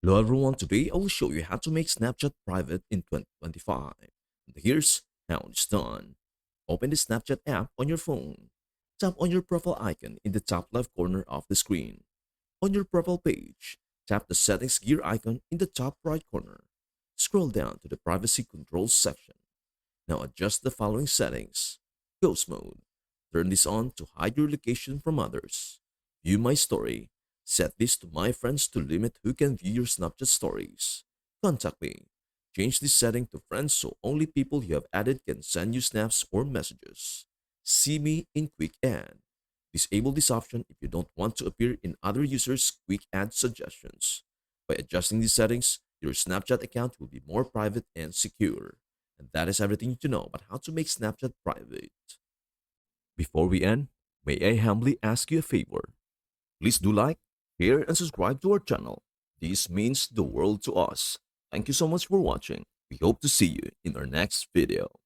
Hello everyone, today I will show you how to make Snapchat private in 2025. And here's how it's done. Open the Snapchat app on your phone. Tap on your profile icon in the top left corner of the screen. On your profile page, tap the settings gear icon in the top right corner. Scroll down to the privacy controls section. Now adjust the following settings. Ghost mode. Turn this on to hide your location from others. View my story. Set this to my friends to limit who can view your Snapchat stories. Contact me. Change this setting to friends so only people you have added can send you snaps or messages. See me in Quick Add. Disable this option if you don't want to appear in other users' Quick Add suggestions. By adjusting these settings, your Snapchat account will be more private and secure. And that is everything you need to know about how to make Snapchat private. Before we end, may I humbly ask you a favor? Please do like, share, and subscribe to our channel. This means the world to us. Thank you so much for watching. We hope to see you in our next video.